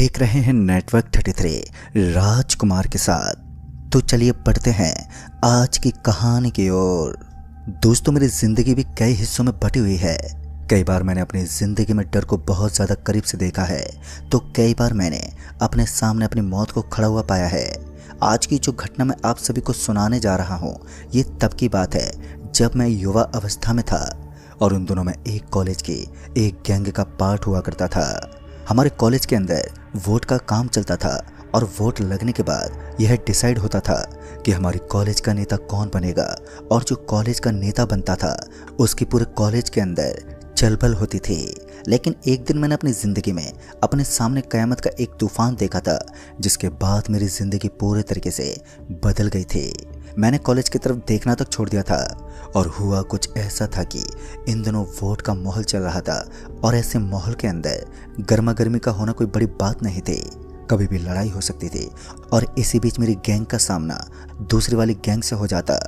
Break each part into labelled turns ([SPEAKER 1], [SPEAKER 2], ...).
[SPEAKER 1] देख रहे हैं नेटवर्क 33 राजकुमार के साथ। तो चलिए पढ़ते हैं आज की कहानी की ओर। दोस्तों, मेरी जिंदगी भी कई हिस्सों में बटी हुई है। कई बार मैंने अपनी जिंदगी में डर को बहुत ज्यादा करीब से देखा है, तो कई बार मैंने अपने सामने अपनी मौत को खड़ा हुआ पाया है। आज की जो घटना मैं आप सभी को सुनाने जा रहा हूँ, ये तब की बात है जब मैं युवा अवस्था में था और उन दिनों में एक कॉलेज की एक गैंग का पार्ट हुआ करता था। हमारे कॉलेज के अंदर वोट का काम चलता था और वोट लगने के बाद यह डिसाइड होता था कि हमारी कॉलेज का नेता कौन बनेगा, और जो कॉलेज का नेता बनता था उसकी पूरे कॉलेज के अंदर चलबल होती थी। लेकिन एक दिन मैंने अपनी ज़िंदगी में अपने सामने कयामत का एक तूफान देखा था, जिसके बाद मेरी ज़िंदगी पूरे तरीके से बदल गई थी। मैंने कॉलेज की तरफ देखना तक छोड़ दिया था और हुआ कुछ ऐसा था कि इन दिनों वोट का माहौल चल रहा था और ऐसे माहौल के अंदर गर्मा गर्मी का होना कोई बड़ी बात नहीं थी। कभी भी लड़ाई हो सकती थी और इसी बीच मेरी गैंग का सामना दूसरी वाली गैंग से हो जाता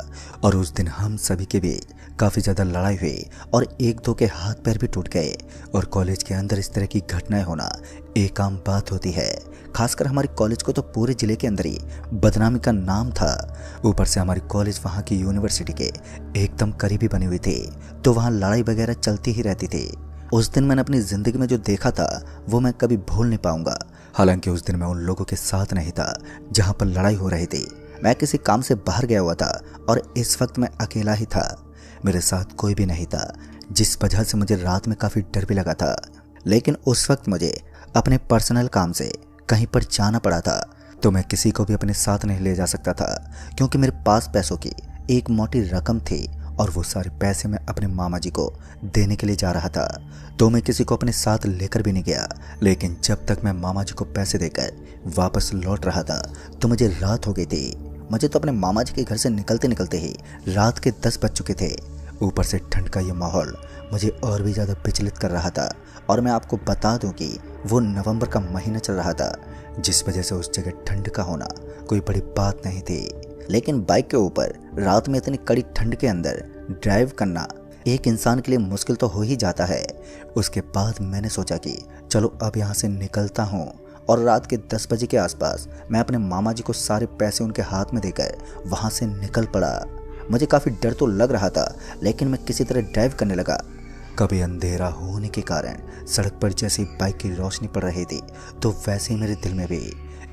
[SPEAKER 1] और उस दिन हम सभी के बीच काफ़ी ज़्यादा लड़ाई हुई और एक दो के हाथ पैर भी टूट गए। और कॉलेज के अंदर इस तरह की घटनाएं होना एक आम बात होती है। खासकर हमारे कॉलेज को तो पूरे ज़िले के अंदर ही बदनामी का नाम था। ऊपर से हमारी कॉलेज वहाँ की यूनिवर्सिटी के एकदम करीबी बनी हुई थी, तो वहाँ लड़ाई वगैरह चलती ही रहती थी। उस दिन मैंने अपनी ज़िंदगी में जो देखा था वो मैं कभी भूल नहीं पाऊंगा। हालांकि उस दिन मैं उन लोगों के साथ नहीं था जहाँ पर लड़ाई हो रही थी। मैं किसी काम से बाहर गया हुआ था और इस वक्त मैं अकेला ही था। मेरे साथ कोई भी नहीं था, जिस वजह से मुझे रात में काफ़ी डर भी लगा था। लेकिन उस वक्त मुझे अपने पर्सनल काम से कहीं पर जाना पड़ा था, तो मैं किसी को भी अपने साथ नहीं ले जा सकता था, क्योंकि मेरे पास पैसों की एक मोटी रकम थी और वो सारे पैसे मैं अपने मामा जी को देने के लिए जा रहा था। तो मैं किसी को अपने साथ लेकर भी नहीं गया। लेकिन जब तक मैं मामा जी को पैसे देकर वापस लौट रहा था तो मुझे रात हो गई थी। मुझे तो अपने मामा जी के घर से निकलते निकलते ही रात के 10 बज चुके थे। ऊपर से ठंड का ये माहौल मुझे और भी ज़्यादा विचलित कर रहा था। और मैं आपको बता दूं कि वो नवंबर का महीना चल रहा था, जिस वजह से उस जगह ठंड का होना कोई बड़ी बात नहीं थी। लेकिन बाइक के ऊपर रात में इतनी कड़ी ठंड के अंदर ड्राइव करना एक इंसान के लिए मुश्किल तो हो ही जाता है। उसके बाद मैंने सोचा कि चलो अब यहाँ से निकलता हूँ, और रात के 10 बजे के आसपास मैं अपने मामा जी को सारे पैसे उनके हाथ में देकर वहाँ से निकल पड़ा। मुझे काफ़ी डर तो लग रहा था, लेकिन मैं किसी तरह ड्राइव करने लगा। कभी अंधेरा होने के कारण सड़क पर जैसे बाइक की रोशनी पड़ रही थी, तो वैसे ही मेरे दिल में भी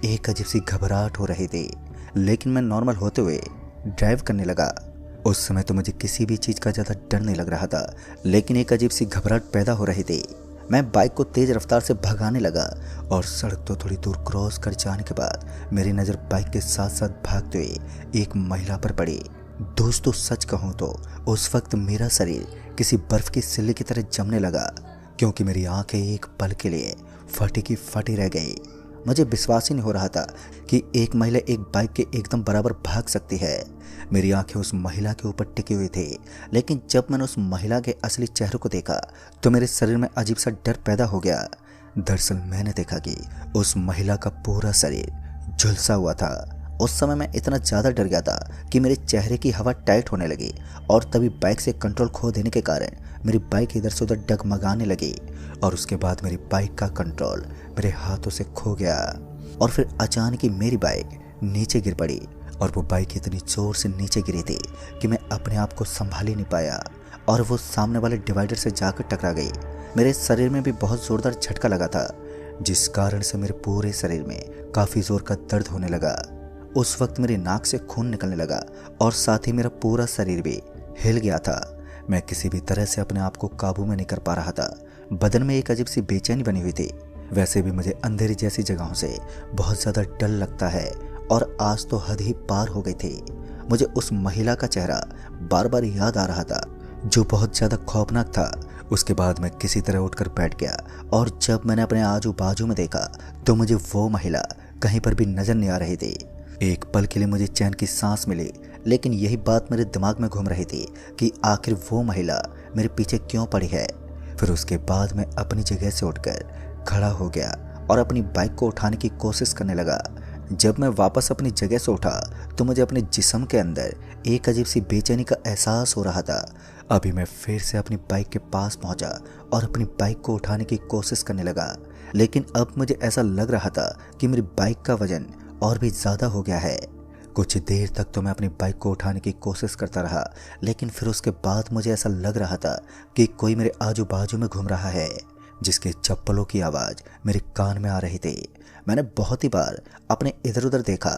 [SPEAKER 1] एक अजीब सी घबराहट हो रही थी। लेकिन मैं नॉर्मल होते हुए ड्राइव करने लगा। उस समय तो मुझे किसी भी चीज़ का ज़्यादा डर नहीं लग रहा था, लेकिन एक अजीब सी घबराहट पैदा हो रही थी। मैं बाइक को तेज़ रफ्तार से भगाने लगा और सड़क तो थोड़ी दूर क्रॉस कर जाने के बाद मेरी नज़र बाइक के साथ साथ भागते हुए एक महिला पर पड़ी। दोस्तों, सच कहूँ तो उस वक्त मेरा शरीर किसी बर्फ़ की सिल्ली की तरह जमने लगा, क्योंकि मेरी आंखें एक पल के लिए फटी की फटी रह गई। मुझे विश्वास ही नहीं हो रहा था कि एक महिला एक बाइक के एकदम बराबर भाग सकती है। मेरी आंखें उस महिला के ऊपर टिकी हुई थी, लेकिन जब मैंने उस महिला के असली चेहरे को देखा तो मेरे शरीर में अजीब सा डर पैदा हो गया। दरअसल मैंने देखा कि उस महिला का पूरा शरीर झुलसा हुआ था। उस समय मैं इतना ज़्यादा डर गया था कि मेरे चेहरे की हवा टाइट होने लगी, और तभी बाइक से कंट्रोल खो देने के कारण मेरी बाइक इधर से उधर डगमगाने लगी, और उसके बाद मेरी बाइक का कंट्रोल मेरे हाथों से खो गया। और फिर अचानक ही मेरी बाइक नीचे गिर पड़ी, और वो बाइक इतनी ज़ोर से नीचे गिरी थी कि मैं अपने आप को संभाल ही नहीं पाया, और वो सामने वाले डिवाइडर से जाकर टकरा गई। मेरे शरीर में भी बहुत ज़ोरदार झटका लगा था, जिस कारण से मेरे पूरे शरीर में काफ़ी ज़ोर का दर्द होने लगा। उस वक्त मेरी नाक से खून निकलने लगा और साथ ही मेरा पूरा शरीर भी हिल गया था। मैं किसी भी तरह से अपने आप को काबू में नहीं कर पा रहा था। बदन में एक अजीब सी बेचैनी बनी हुई थी। वैसे भी मुझे अंधेरी जैसी जगहों से बहुत ज़्यादा डर लगता है, और आज तो हद ही पार हो गई थी। मुझे उस महिला का चेहरा बार बार याद आ रहा था, जो बहुत ज़्यादा खौफनाक था। उसके बाद मैं किसी तरह उठकर बैठ गया, और जब मैंने अपने आजू बाजू में देखा तो मुझे वो महिला कहीं पर भी नजर नहीं आ रही थी। एक पल के लिए मुझे चैन की सांस मिली, लेकिन यही बात मेरे दिमाग में घूम रही थी कि आखिर वो महिला मेरे पीछे क्यों पड़ी है। फिर उसके बाद मैं अपनी जगह से उठकर खड़ा हो गया और अपनी बाइक को उठाने की कोशिश करने लगा। जब मैं वापस अपनी जगह से उठा तो मुझे अपने जिस्म के अंदर एक अजीब सी बेचैनी का एहसास हो रहा था। अभी मैं फिर से अपनी बाइक के पास पहुंचा और अपनी बाइक को उठाने की कोशिश करने लगा, लेकिन अब मुझे ऐसा लग रहा था कि मेरी बाइक का वजन और भी ज़्यादा हो गया है। कुछ देर तक तो मैं अपनी बाइक को उठाने की कोशिश करता रहा, लेकिन फिर उसके बाद मुझे ऐसा लग रहा था कि कोई मेरे आजू बाजू में घूम रहा है, जिसके चप्पलों की आवाज़ मेरे कान में आ रही थी। मैंने बहुत ही बार अपने इधर उधर देखा,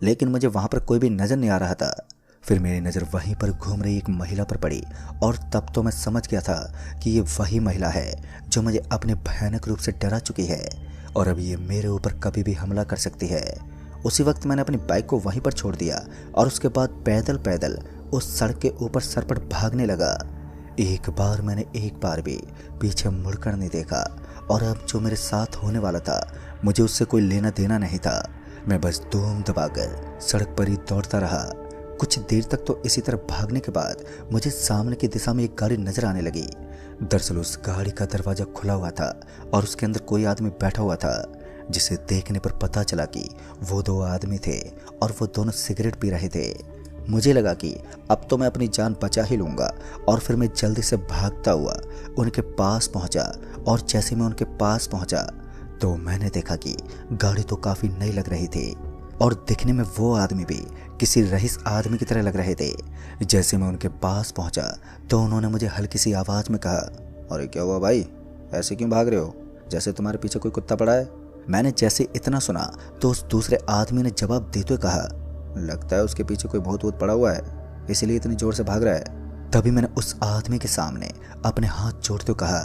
[SPEAKER 1] लेकिन मुझे वहाँ पर कोई भी नज़र नहीं आ रहा था। फिर मेरी नज़र वहीं पर घूम रही एक महिला पर पड़ी और तब तो मैं समझ गया था कि ये वही महिला है जो मुझे अपने भयानक रूप से डरा चुकी है और अब ये मेरे ऊपर कभी भी हमला कर सकती है। उसी वक्त मैंने अपनी बाइक को वहीं पर छोड़ दिया और उसके बाद पैदल पैदल उस सड़क के ऊपर सरपट भागने लगा। मैंने एक बार भी पीछे मुड़कर नहीं देखा और अब जो मेरे साथ होने वाला था मुझे उससे कोई लेना देना नहीं था। मैं बस धूम दबाकर सड़क पर ही दौड़ता रहा। कुछ देर तक तो इसी तरह भागने के बाद मुझे सामने की दिशा में एक गाड़ी नजर आने लगी। दरअसल उस गाड़ी का दरवाजा खुला हुआ था और उसके अंदर कोई आदमी बैठा हुआ था, जिसे देखने पर पता चला कि वो 2 आदमी थे और वो दोनों सिगरेट पी रहे थे। मुझे लगा कि अब तो मैं अपनी जान बचा ही लूँगा और फिर मैं जल्दी से भागता हुआ उनके पास पहुँचा और जैसे मैं उनके पास पहुँचा तो मैंने देखा कि गाड़ी तो काफ़ी नई लग रही थी और दिखने में वो आदमी भी किसी रईस आदमी की तरह लग रहे थे। जैसे मैं उनके पास पहुँचा तो उन्होंने मुझे हल्की सी आवाज़ में कहा, अरे क्या हुआ भाई, ऐसे क्यों भाग रहे हो, जैसे तुम्हारे पीछे कोई कुत्ता पड़ा है। मैंने जैसे इतना सुना तो उस दूसरे आदमी ने जवाब देते हुए कहा, लगता है उसके पीछे कोई भूत वूत पड़ा हुआ है, इसीलिए इतनी जोर से भाग रहा है। तभी मैंने उस आदमी के सामने अपने हाथ जोड़ते हुए कहा,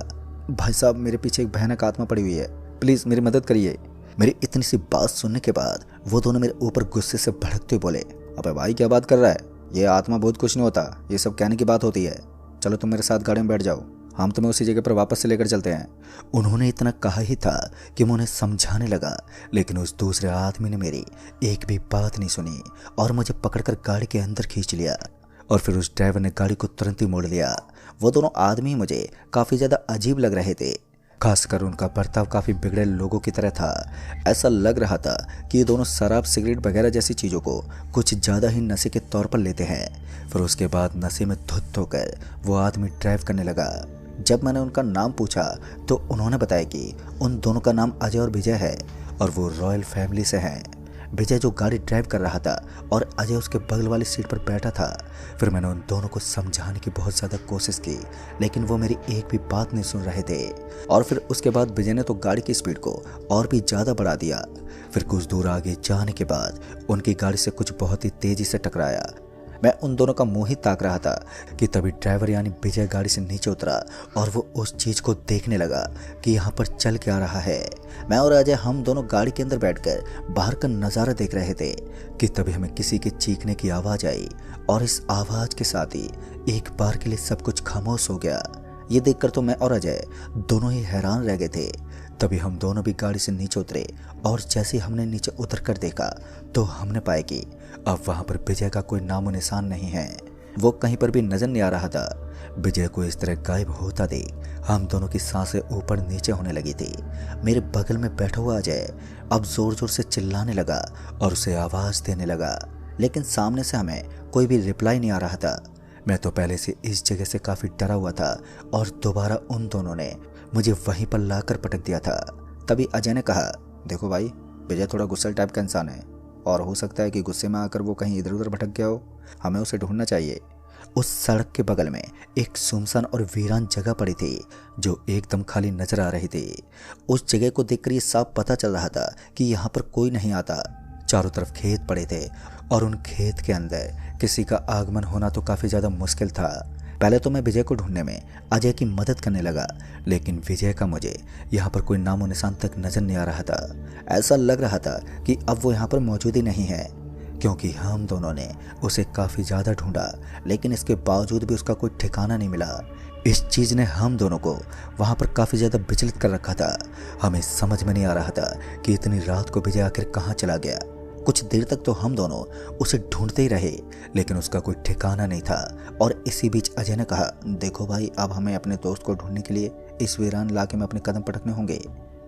[SPEAKER 1] भाई साहब मेरे पीछे एक भयानक आत्मा पड़ी हुई है, प्लीज़ मेरी मदद करिए। मेरी इतनी सी बात सुनने के बाद वो दोनों मेरे ऊपर गुस्से से भड़कते हुए बोले, अबे भाई क्या बात कर रहा है, ये आत्मा बहुत कुछ नहीं होता, ये सब कहने की बात होती है, चलो तुम मेरे साथ गाड़ी में बैठ जाओ, हम तुम्हें उसी जगह पर वापस से लेकर चलते हैं। उन्होंने इतना कहा ही था कि मैं उन्हें समझाने लगा, लेकिन उस दूसरे आदमी ने मेरी एक भी बात नहीं सुनी और मुझे पकड़कर गाड़ी के अंदर खींच लिया और फिर उस ड्राइवर ने गाड़ी को तुरंत ही मोड़ लिया। वो दोनों आदमी मुझे काफ़ी ज़्यादा अजीब लग रहे थे, खासकर उनका बर्ताव काफ़ी बिगड़े लोगों की तरह था। ऐसा लग रहा था कि ये दोनों शराब सिगरेट वगैरह जैसी चीज़ों को कुछ ज़्यादा ही नशे के तौर पर लेते हैं। फिर उसके बाद नशे में धुत होकर वो आदमी ड्राइव करने लगा। जब मैंने उनका नाम पूछा तो उन्होंने बताया कि उन दोनों का नाम अजय और विजय है और वो रॉयल फैमिली से हैं। विजय जो गाड़ी ड्राइव कर रहा था और अजय उसके बगल वाली सीट पर बैठा था। फिर मैंने उन दोनों को समझाने की बहुत ज़्यादा कोशिश की, लेकिन वो मेरी एक भी बात नहीं सुन रहे थे और फिर उसके बाद विजय ने तो गाड़ी की स्पीड को और भी ज़्यादा बढ़ा दिया। फिर कुछ दूर आगे जाने के बाद उनकी गाड़ी से कुछ बहुत ही तेज़ी से टकराया। मैं उन दोनों का मुंह ही ताक रहा था कि तभी ड्राइवर यानी विजय गाड़ी से नीचे उतरा और वो उस चीज़ को देखने लगा कि यहाँ पर चल क्या रहा है। मैं और अजय हम दोनों गाड़ी के अंदर बैठकर बाहर का नज़ारा देख रहे थे कि तभी हमें किसी के चीखने की आवाज़ आई और इस आवाज़ के साथ ही एक बार के लिए सब कुछ खामोश हो गया। ये देखकर तो मैं और अजय दोनों ही हैरान रह गए थे। तभी हम दोनों भी गाड़ी से नीचे उतरे और जैसे हमने नीचे उतर कर देखा तो हमने पाया कि अब वहाँ पर विजय का कोई नामो निशान नहीं है, वो कहीं पर भी नजर नहीं आ रहा था। विजय को इस तरह गायब होता देख हम दोनों की सांसें ऊपर नीचे होने लगी थी। मेरे बगल में बैठा हुआ अजय अब जोर जोर से चिल्लाने लगा और उसे आवाज़ देने लगा, लेकिन सामने से हमें कोई भी रिप्लाई नहीं आ रहा था। मैं तो पहले से इस जगह से काफ़ी डरा हुआ था और दोबारा उन दोनों ने मुझे वहीं पर लाकर पटक दिया था। तभी अजय ने कहा, देखो भाई, विजय थोड़ा गुस्सैल टाइप का इंसान है और हो सकता है कि गुस्से में आकर वो कहीं इधर उधर भटक गया हो, हमें उसे ढूंढना चाहिए। उस सड़क के बगल में एक सुनसान और वीरान जगह पड़ी थी जो एकदम खाली नजर आ रही थी। उस जगह को देखकर ये साफ पता चल रहा था कि यहाँ पर कोई नहीं आता। चारों तरफ खेत पड़े थे और उन खेत के अंदर किसी का आगमन होना तो काफ़ी ज़्यादा मुश्किल था। पहले तो मैं विजय को ढूंढने में अजय की मदद करने लगा, लेकिन विजय का मुझे यहाँ पर कोई नामो निशान तक नजर नहीं आ रहा था। ऐसा लग रहा था कि अब वो यहाँ पर मौजूद ही नहीं है, क्योंकि हम दोनों ने उसे काफ़ी ज़्यादा ढूंढा, लेकिन इसके बावजूद भी उसका कोई ठिकाना नहीं मिला। इस चीज़ ने हम दोनों को वहाँ पर काफ़ी ज़्यादा विचलित कर रखा था। हमें समझ में नहीं आ रहा था कि इतनी रात को विजय आखिर कहाँ चला गया। कुछ देर तक तो हम दोनों उसे ढूंढते ही रहे, लेकिन उसका कोई ठिकाना नहीं था। और इसी बीच अजय ने कहा, देखो भाई, अब हमें अपने दोस्त को ढूंढने के लिए इस वीरान इलाके में अपने कदम पटकने होंगे,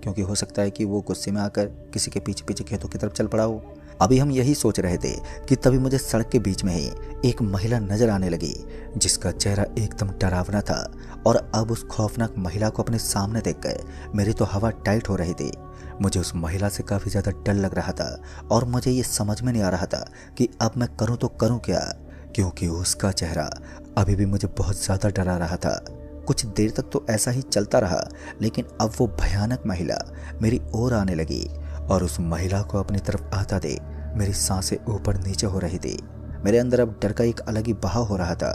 [SPEAKER 1] क्योंकि हो सकता है कि वो गुस्से में आकर किसी के पीछे पीछे खेतों की तरफ चल पड़ा हो। अभी हम यही सोच रहे थे कि तभी मुझे सड़क के बीच में ही एक महिला नजर आने लगी, जिसका चेहरा एकदम डरावना था। और अब उस खौफनाक महिला को अपने सामने देखकर मेरी तो हवा टाइट हो रही थी। मुझे उस महिला से काफ़ी ज़्यादा डर लग रहा था और मुझे ये समझ में नहीं आ रहा था कि अब मैं करूँ तो करूँ क्या, क्योंकि उसका चेहरा अभी भी मुझे बहुत ज़्यादा डरा रहा था। कुछ देर तक तो ऐसा ही चलता रहा, लेकिन अब वो भयानक महिला मेरी ओर आने लगी और उस महिला को अपनी तरफ आता देख मेरी सांसें ऊपर नीचे हो रही थी। मेरे अंदर अब डर का एक अलग ही बहाव हो रहा था।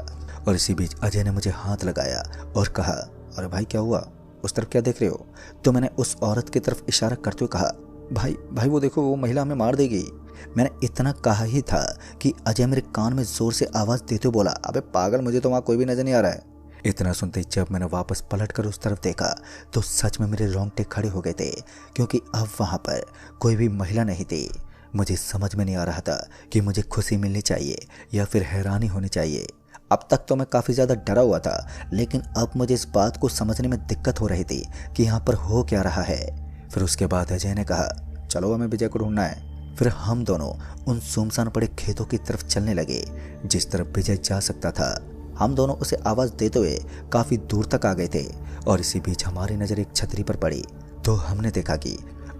[SPEAKER 1] और इसी बीच अजय ने मुझे हाथ लगाया और कहा, अरे भाई क्या हुआ, उस तरफ क्या देख रहे हो? तो मैंने उस औरत की तरफ इशारा करते हुए कहा, भाई भाई वो देखो, वो महिला हमें मार देगी। मैंने इतना कहा ही था कि अजय मेरे कान में जोर से आवाज़ देते हुए बोला, अबे पागल, मुझे तो वहाँ कोई भी नजर नहीं आ रहा है। इतना सुनते ही जब मैंने वापस पलटकर उस तरफ देखा तो सच में मेरे रोंगटे खड़े हो गए थे, क्योंकि अब वहाँ पर कोई भी महिला नहीं थी। मुझे समझ में नहीं आ रहा था कि मुझे खुशी मिलनी चाहिए या फिर हैरानी होनी चाहिए। अब तक तो मैं काफ़ी ज़्यादा डरा हुआ था, लेकिन अब मुझे इस बात को समझने में दिक्कत हो रही थी कि यहाँ पर हो क्या रहा है। फिर उसके बाद अजय ने कहा, चलो हमें विजय को ढूंढना है। फिर हम दोनों उन सुनसान पड़े खेतों की तरफ चलने लगे जिस तरफ विजय जा सकता था। हम दोनों उसे आवाज़ देते हुए काफ़ी दूर तक आ गए थे और इसी बीच हमारी नज़र एक छतरी पर पड़ी तो हमने देखा कि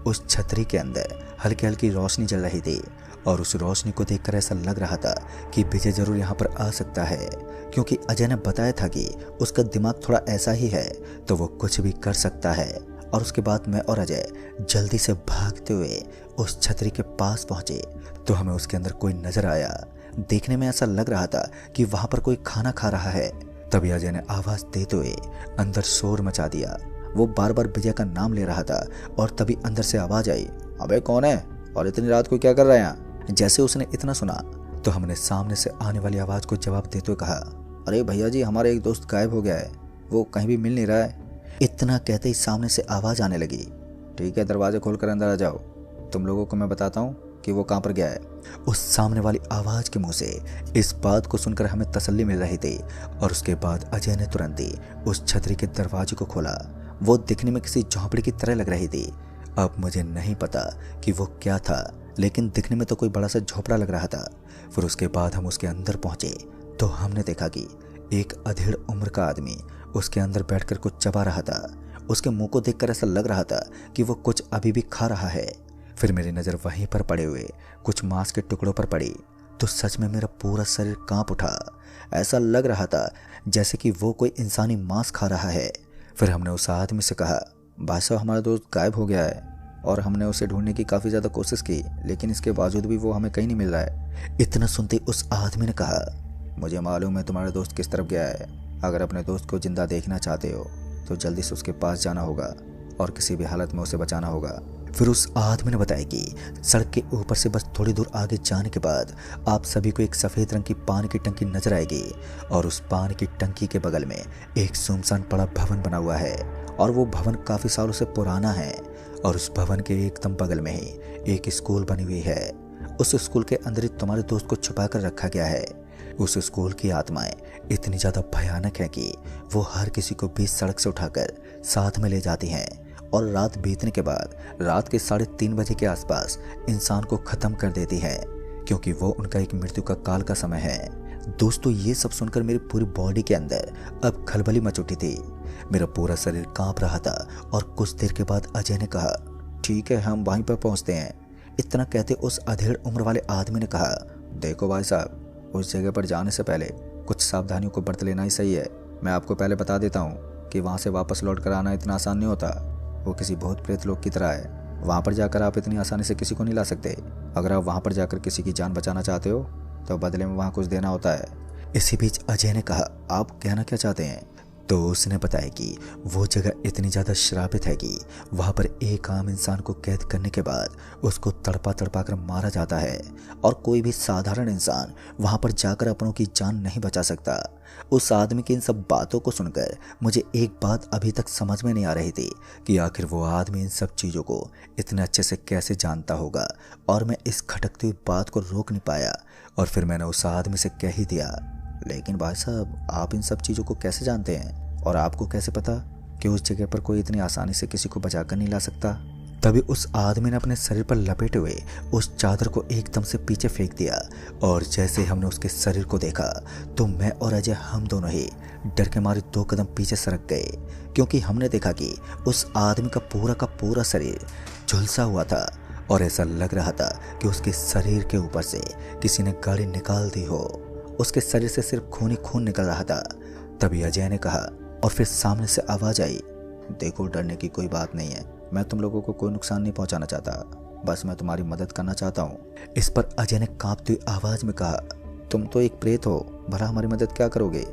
[SPEAKER 1] उस छतरी के अंदर हल्की हल्की रोशनी जल रही थी। और उस रोशनी को देखकर ऐसा लग रहा था कि विजय जरूर यहाँ पर आ सकता है, क्योंकि अजय ने बताया था कि उसका दिमाग थोड़ा ऐसा ही है, तो वो कुछ भी कर सकता है। और उसके बाद मैं और अजय जल्दी से भागते हुए उस छतरी के पास पहुंचे तो हमें उसके अंदर कोई नजर आया। देखने में ऐसा लग रहा था कि वहां पर कोई खाना खा रहा है। तभी अजय ने आवाज देते हुए अंदर शोर मचा दिया। वो बार बार विजय का नाम ले रहा था और तभी अंदर से आवाज आई, अबे कौन है और इतनी रात को क्या कर रहा है यहाँ? जैसे उसने इतना सुना तो हमने सामने से आने वाली आवाज को जवाब देते हुए कहा, अरे भैया जी, हमारा एक दोस्त गायब हो गया है, वो कहीं भी मिल नहीं रहा है। इतना कहते ही सामने से आवाज आने लगी, ठीक है दरवाजे खोलकर अंदर आ जाओ, तुम लोगों को मैं बताता हूँ कि वो कहाँ पर गया है। उस सामने वाली आवाज के मुंह से इस बात को सुनकर हमें तसल्ली मिल रही थी। और उसके बाद अजय ने तुरंत ही उस छतरी के दरवाजे को खोला। वो दिखने में किसी झोंपड़ी की तरह लग रही थी। अब मुझे नहीं पता कि वो क्या था, लेकिन दिखने में तो कोई बड़ा सा झोपड़ा लग रहा था। फिर उसके बाद हम उसके अंदर पहुंचे तो हमने देखा कि एक अधेड़ उम्र का आदमी उसके अंदर बैठकर कुछ चबा रहा था। उसके मुंह को देखकर ऐसा लग रहा था कि वो कुछ अभी भी खा रहा है। फिर मेरी नज़र वहीं पर पड़े हुए कुछ मांस के टुकड़ों पर पड़ी तो सच में मेरा पूरा शरीर कांप उठा। ऐसा लग रहा था जैसे कि वो कोई इंसानी मांस खा रहा है। फिर हमने उस आदमी से कहा, भाई साहब हमारा दोस्त गायब हो गया है और हमने उसे ढूंढने की काफ़ी ज़्यादा कोशिश की, लेकिन इसके बावजूद भी वो हमें कहीं नहीं मिल रहा है। इतना सुनते उस आदमी ने कहा, मुझे मालूम है तुम्हारा दोस्त किस तरफ गया है। अगर अपने दोस्त को जिंदा देखना चाहते हो तो जल्दी से उसके पास जाना होगा और किसी भी हालत में उसे बचाना होगा। फिर उस आदमी ने बताया कि सड़क के ऊपर से बस थोड़ी दूर आगे जाने के बाद आप सभी को एक सफ़ेद रंग की पानी की टंकी नजर आएगी और उस पानी की टंकी के बगल में एक सुनसान पड़ा भवन बना हुआ है और वो भवन काफ़ी सालों से पुराना है। और उस भवन के एकदम बगल में ही एक स्कूल बनी हुई है। उस स्कूल के अंदर ही तुम्हारे दोस्त को छुपा कर रखा गया है। उस स्कूल की आत्माएं इतनी ज़्यादा भयानक है कि वो हर किसी को बीच सड़क से उठाकर साथ में ले जाती हैं और रात बीतने के बाद रात के 3:30 बजे के आसपास इंसान को ख़त्म कर देती है, क्योंकि वो उनका एक मृत्यु का काल का समय है। दोस्तों ये सब सुनकर मेरी पूरी बॉडी के अंदर अब खलबली मच उठी थी। मेरा पूरा शरीर कांप रहा था और कुछ देर के बाद अजय ने कहा, ठीक है हम वहीं पर पहुंचते हैं। इतना कहते उस अधेड़ उम्र वाले आदमी ने कहा, देखो भाई साहब, उस जगह पर जाने से पहले कुछ सावधानियों को बरत लेना ही सही है। मैं आपको पहले बता देता हूँ कि वहाँ से वापस लौट कर आना इतना आसान नहीं होता। वो किसी भूत प्रेत लोग की तरह है। वहाँ पर जाकर आप इतनी आसानी से किसी को नहीं ला सकते। अगर आप वहाँ पर जाकर किसी की जान बचाना चाहते हो तो बदले में वहाँ कुछ देना होता है। इसी बीच अजय ने कहा, आप कहना क्या चाहते हैं? तो उसने बताया कि वो जगह इतनी ज़्यादा श्रापित है कि वहाँ पर एक आम इंसान को कैद करने के बाद उसको तड़पा तड़पा कर मारा जाता है और कोई भी साधारण इंसान वहाँ पर जाकर अपनों की जान नहीं बचा सकता। उस आदमी की इन सब बातों को सुनकर मुझे एक बात अभी तक समझ में नहीं आ रही थी कि आखिर वो आदमी इन सब चीज़ों को इतने अच्छे से कैसे जानता होगा, और मैं इस खटकती हुई बात को रोक नहीं पाया और फिर मैंने उस आदमी से कह ही दिया, लेकिन भाई साहब आप इन सब चीज़ों को कैसे जानते हैं और आपको कैसे पता कि उस जगह पर कोई इतनी आसानी से किसी को बचा कर नहीं ला सकता? तभी उस आदमी ने अपने शरीर पर लपेटे हुए उस चादर को एकदम से पीछे फेंक दिया और जैसे हमने उसके शरीर को देखा तो मैं और अजय हम दोनों ही डर के मारे 2 कदम पीछे सरक गए, क्योंकि हमने देखा कि उस आदमी का पूरा शरीर झुलसा हुआ था और ऐसा लग रहा था कि उसके शरीर के ऊपर से किसी ने गाड़ी निकाल दी हो। उसके शरीर से सिर्फ खून ही खून निकल रहा था। तभी अजय ने कहा और फिर सामने से आवाज आई, देखो डरने की कोई बात नहीं है, मैं तुम लोगों को कोई नुकसान नहीं पहुंचाना चाहता, बस मैं तुम्हारी मदद करना चाहता हूँ। इस पर अजय ने कांपती हुई आवाज में कहा, तुम तो एक प्रेत हो, भला हमारी मदद क्या करोगे?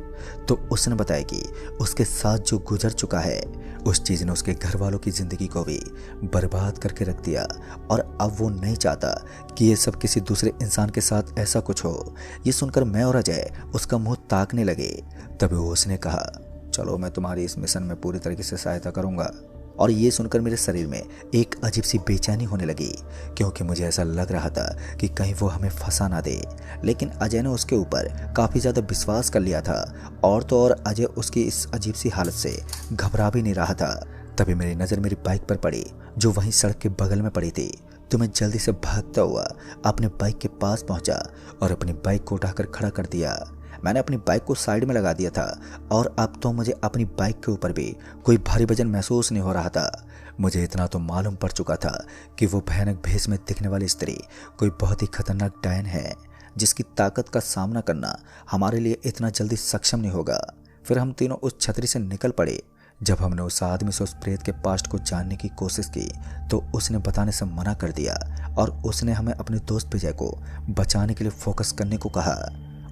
[SPEAKER 1] तो उसने बताया कि उसके साथ जो गुजर चुका है उस चीज ने उसके घर वालों की जिंदगी को भी बर्बाद करके रख दिया और अब वो नहीं चाहता कि ये सब किसी दूसरे इंसान के साथ ऐसा कुछ हो। ये सुनकर मैं और अजय उसका मुंह ताकने लगे। तभी उसने कहा, चलो मैं तुम्हारी इस मिशन में पूरी तरीके से सहायता करूंगा। और ये सुनकर मेरे शरीर में एक अजीब सी बेचैनी होने लगी, क्योंकि मुझे ऐसा लग रहा था कि कहीं वो हमें फंसा ना दे। लेकिन अजय ने उसके ऊपर काफ़ी ज़्यादा विश्वास कर लिया था और तो और अजय उसकी इस अजीब सी हालत से घबरा भी नहीं रहा था। तभी मेरी नज़र मेरी बाइक पर पड़ी जो वहीं सड़क के बगल में पड़ी थी। तो मैं जल्दी से भागता हुआ अपने बाइक के पास पहुंचा और अपनी बाइक को उठाकर खड़ा कर दिया। मैंने अपनी बाइक को साइड में लगा दिया था और अब तो मुझे अपनी बाइक के ऊपर भी कोई भारी वजन महसूस नहीं हो रहा था। मुझे इतना तो मालूम पड़ चुका था कि वो भयानक भेष में दिखने वाली स्त्री कोई बहुत ही खतरनाक डायन है, जिसकी ताकत का सामना करना हमारे लिए इतना जल्दी सक्षम नहीं होगा। फिर हम तीनों उस छतरी से निकल पड़े। जब हमने उस आदमी से उस प्रेत के पास्ट को जानने की कोशिश की तो उसने बताने से मना कर दिया और उसने हमें अपने दोस्त विजय को बचाने के लिए फोकस करने को कहा।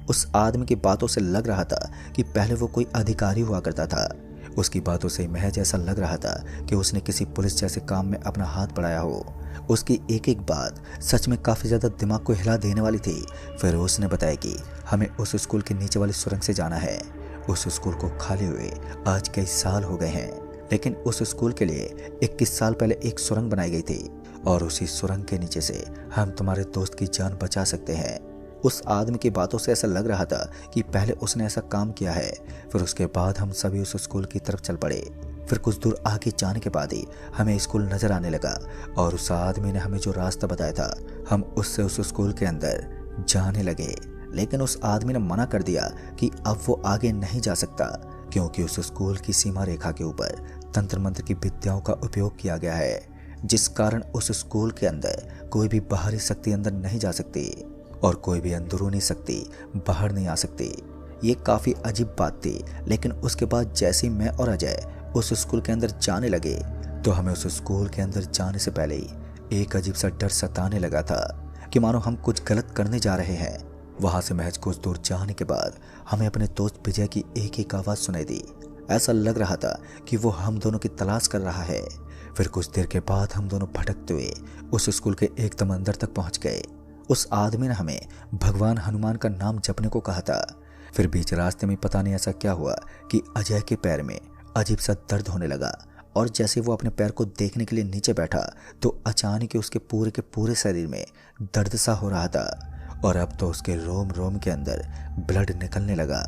[SPEAKER 1] उस आदमी की बातों से लग रहा था कि पहले वो कोई अधिकारी हुआ करता था। उसकी बातों से महज ऐसा लग रहा था कि उसने किसी पुलिस जैसे काम में अपना हाथ बढ़ाया हो। उसकी एक एक बात सच में काफ़ी ज़्यादा दिमाग को हिला देने वाली थी। फिर उसने बताया कि हमें उस स्कूल के नीचे वाली सुरंग से जाना है। उस स्कूल को खाली हुए आज कई साल हो गए हैं, लेकिन उस स्कूल के लिए 21 साल पहले एक सुरंग बनाई गई थी और उसी सुरंग के नीचे से हम तुम्हारे दोस्त की जान बचा सकते हैं। उस आदमी की बातों से ऐसा लग रहा था कि पहले उसने ऐसा काम किया है। फिर उसके बाद हम सभी उस स्कूल की तरफ चल पड़े। फिर कुछ दूर आगे जाने के बाद ही हमें स्कूल नजर आने लगा और उस आदमी ने हमें जो रास्ता बताया था हम उससे उस स्कूल के अंदर जाने लगे। लेकिन उस आदमी ने मना कर दिया कि अब वो आगे नहीं जा सकता, क्योंकि उस स्कूल की सीमा रेखा के ऊपर तंत्र मंत्र की विद्याओं का उपयोग किया गया है, जिस कारण उस स्कूल के अंदर कोई भी बाहरी शक्ति अंदर नहीं जा सकती और कोई भी अंदरूनी शक्ति बाहर नहीं आ सकती। ये काफ़ी अजीब बात थी। लेकिन उसके बाद जैसे ही मैं और अजय उस स्कूल के अंदर जाने लगे तो हमें उस स्कूल के अंदर जाने से पहले ही एक अजीब सा डर सताने लगा था कि मानो हम कुछ गलत करने जा रहे हैं। वहां से महज कुछ दूर जाने के बाद हमें अपने दोस्त विजय की एक एक आवाज़ सुनाई दी। ऐसा लग रहा था कि वो हम दोनों की तलाश कर रहा है। फिर कुछ देर के बाद हम दोनों भटकते हुए उस स्कूल के एकदम अंदर तक पहुंच गए। उस आदमी ने हमें भगवान हनुमान का नाम जपने को कहा था। फिर बीच रास्ते में पता नहीं ऐसा क्या हुआ कि अजय के पैर में अजीब सा दर्द होने लगा और जैसे वो अपने पैर को देखने के लिए नीचे बैठा तो अचानक ही उसके पूरे के पूरे शरीर में दर्द सा हो रहा था और अब तो उसके रोम रोम के अंदर ब्लड निकलने लगा।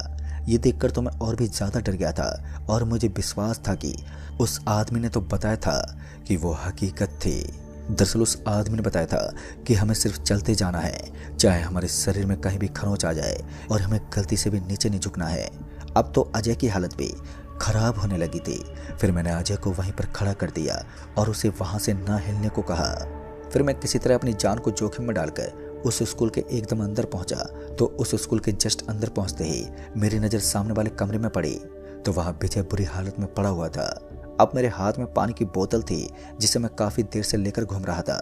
[SPEAKER 1] ये देखकर तो मैं और भी ज़्यादा डर गया था और मुझे विश्वास था कि उस आदमी ने तो बताया था कि वो हकीकत थी। दरअसल उस आदमी ने बताया था कि हमें सिर्फ चलते जाना है, चाहे हमारे शरीर में कहीं भी खरोंच आ जाए और हमें गलती से भी नीचे नहीं झुकना है। अब तो अजय की हालत भी खराब होने लगी थी। फिर मैंने अजय को वहीं पर खड़ा कर दिया और उसे वहां से ना हिलने को कहा। फिर मैं किसी तरह अपनी जान को जोखिम में डालकर उस स्कूल के एकदम अंदर पहुंचा। तो उस स्कूल के जस्ट अंदर पहुंचते ही मेरी नज़र सामने वाले कमरे में पड़ी तो वहां विजय बुरी हालत में पड़ा हुआ था। अब मेरे हाथ में पानी की बोतल थी जिसे मैं काफ़ी देर से लेकर घूम रहा था।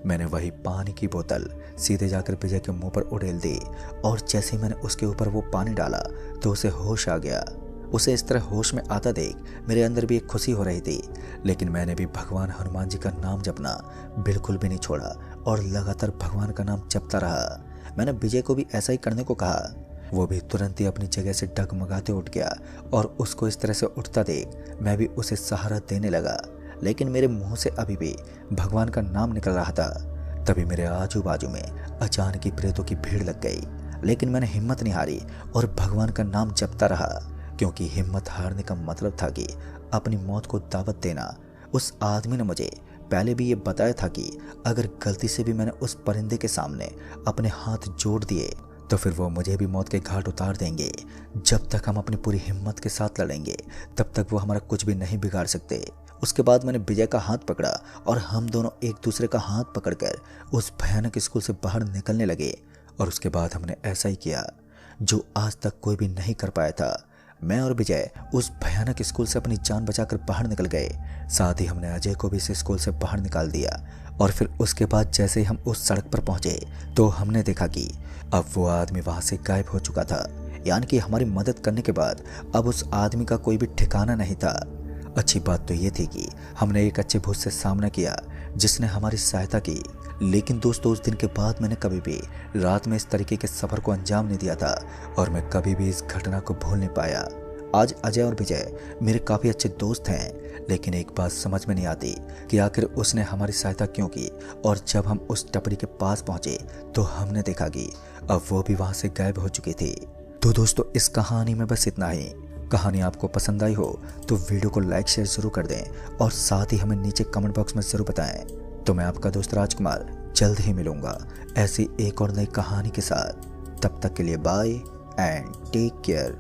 [SPEAKER 1] मैंने वही पानी की बोतल सीधे जाकर विजय के मुंह पर उड़ेल दी और जैसे ही मैंने उसके ऊपर वो पानी डाला तो उसे होश आ गया। उसे इस तरह होश में आता देख मेरे अंदर भी एक खुशी हो रही थी। लेकिन मैंने भी भगवान हनुमान जी का नाम जपना बिल्कुल भी नहीं छोड़ा और लगातार भगवान का नाम जपता रहा। मैंने विजय को भी ऐसा ही करने को कहा। वो भी तुरंत ही अपनी जगह से डगमगाते उठ गया और उसको इस तरह से उठता देख मैं भी उसे सहारा देने लगा। लेकिन मेरे मुंह से अभी भी भगवान का नाम निकल रहा था। तभी मेरे आजू बाजू में अचानक ही प्रेतों की भीड़ लग गई। लेकिन मैंने हिम्मत नहीं हारी और भगवान का नाम जपता रहा, क्योंकि हिम्मत हारने का मतलब था कि अपनी मौत को दावत देना। उस आदमी ने मुझे पहले भी ये बताया था कि अगर गलती से भी मैंने उस परिंदे के सामने अपने हाथ जोड़ दिए तो फिर वो मुझे भी मौत के घाट उतार देंगे। जब तक हम अपनी पूरी हिम्मत के साथ लड़ेंगे तब तक वो हमारा कुछ भी नहीं बिगाड़ सकते। उसके बाद मैंने विजय का हाथ पकड़ा और हम दोनों एक दूसरे का हाथ पकड़कर उस भयानक स्कूल से बाहर निकलने लगे। और उसके बाद हमने ऐसा ही किया जो आज तक कोई भी नहीं कर पाया था। मैं और विजय उस भयानक स्कूल से अपनी जान बचाकर बाहर निकल गए। साथ ही हमने अजय को भी इस स्कूल से बाहर निकाल दिया। और फिर उसके बाद जैसे ही हम उस सड़क पर पहुंचे तो हमने देखा कि अब वो आदमी वहां से गायब हो चुका था। यानी कि हमारी मदद करने के बाद अब उस आदमी का कोई भी ठिकाना नहीं था। अच्छी बात तो ये थी कि हमने एक अच्छे भूत से सामना किया जिसने हमारी सहायता की। लेकिन दोस्तों, उस दिन के बाद मैंने कभी भी रात में इस तरीके के सफर को अंजाम नहीं दिया था और मैं कभी भी इस घटना को भूल नहीं पाया। आज अजय और विजय मेरे काफ़ी अच्छे दोस्त हैं, लेकिन एक बात समझ में नहीं आती कि आखिर उसने हमारी सहायता क्यों की। और जब हम उस टपरी के पास पहुंचे तो हमने देखा कि अब वो भी वहां से गायब हो चुकी थी। तो दोस्तों, इस कहानी में बस इतना ही। कहानी आपको पसंद आई हो तो वीडियो को लाइक शेयर जरूर कर दें और साथ ही हमें नीचे कमेंट बॉक्स में जरूर बताएं। तो मैं आपका दोस्त राजकुमार जल्द ही मिलूंगा ऐसी एक और नई कहानी के साथ। तब तक के लिए बाय एंड टेक केयर।